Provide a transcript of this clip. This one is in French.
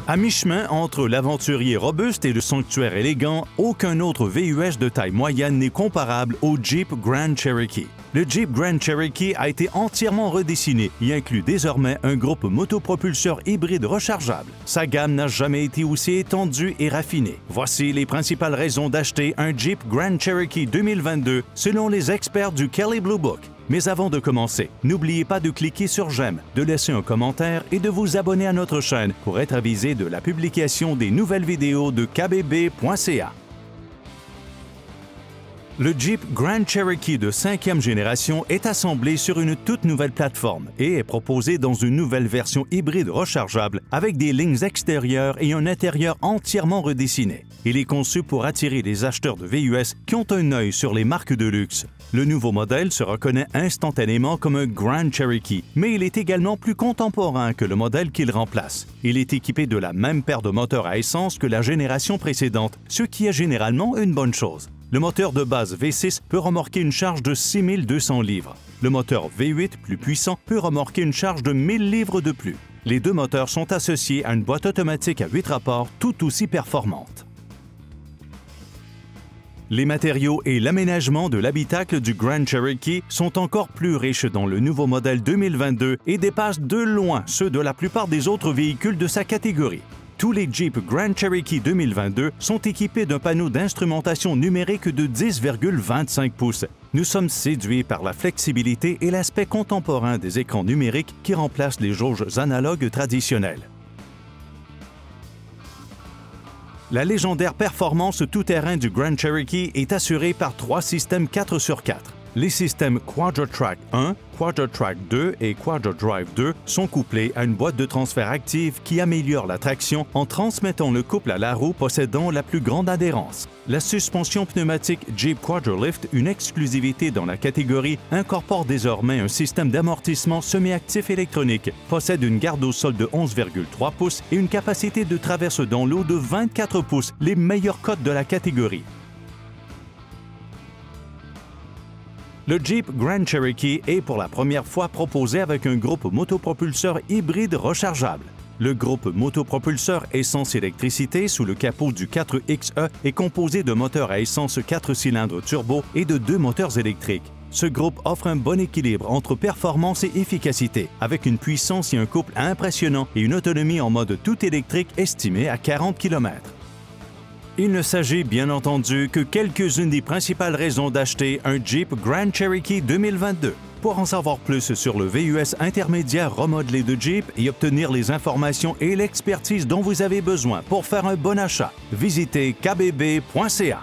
À mi-chemin entre l'aventurier robuste et le sanctuaire élégant, aucun autre VUS de taille moyenne n'est comparable au Jeep Grand Cherokee. Le Jeep Grand Cherokee a été entièrement redessiné et inclut désormais un groupe motopropulseur hybride rechargeable. Sa gamme n'a jamais été aussi étendue et raffinée. Voici les principales raisons d'acheter un Jeep Grand Cherokee 2022 selon les experts du Kelley Blue Book. Mais avant de commencer, n'oubliez pas de cliquer sur j'aime, de laisser un commentaire et de vous abonner à notre chaîne pour être avisé de la publication des nouvelles vidéos de kbb.ca. Le Jeep Grand Cherokee de 5e génération est assemblé sur une toute nouvelle plateforme et est proposé dans une nouvelle version hybride rechargeable avec des lignes extérieures et un intérieur entièrement redessiné. Il est conçu pour attirer les acheteurs de VUS qui ont un œil sur les marques de luxe. Le nouveau modèle se reconnaît instantanément comme un Grand Cherokee, mais il est également plus contemporain que le modèle qu'il remplace. Il est équipé de la même paire de moteurs à essence que la génération précédente, ce qui est généralement une bonne chose. Le moteur de base V6 peut remorquer une charge de 6200 livres. Le moteur V8, plus puissant, peut remorquer une charge de 1000 livres de plus. Les deux moteurs sont associés à une boîte automatique à 8 rapports tout aussi performante. Les matériaux et l'aménagement de l'habitacle du Grand Cherokee sont encore plus riches dans le nouveau modèle 2022 et dépassent de loin ceux de la plupart des autres véhicules de sa catégorie. Tous les Jeep Grand Cherokee 2022 sont équipés d'un panneau d'instrumentation numérique de 10,25 pouces. Nous sommes séduits par la flexibilité et l'aspect contemporain des écrans numériques qui remplacent les jauges analogues traditionnelles. La légendaire performance tout-terrain du Grand Cherokee est assurée par 3 systèmes 4x4. Les systèmes QuadraTrack 1, QuadraTrack 2 et QuadraDrive 2 sont couplés à une boîte de transfert active qui améliore la traction en transmettant le couple à la roue possédant la plus grande adhérence. La suspension pneumatique Jeep QuadraLift, une exclusivité dans la catégorie, incorpore désormais un système d'amortissement semi-actif électronique, possède une garde au sol de 11,3 pouces et une capacité de traverse dans l'eau de 24 pouces, les meilleures cotes de la catégorie. Le Jeep Grand Cherokee est pour la première fois proposé avec un groupe motopropulseur hybride rechargeable. Le groupe motopropulseur essence-électricité sous le capot du 4XE est composé de moteurs à essence 4 cylindres turbo et de 2 moteurs électriques. Ce groupe offre un bon équilibre entre performance et efficacité, avec une puissance et un couple impressionnants et une autonomie en mode tout électrique estimée à 40 km. Il ne s'agit bien entendu que quelques-unes des principales raisons d'acheter un Jeep Grand Cherokee 2022. Pour en savoir plus sur le VUS intermédiaire remodelé de Jeep et obtenir les informations et l'expertise dont vous avez besoin pour faire un bon achat, visitez kbb.ca.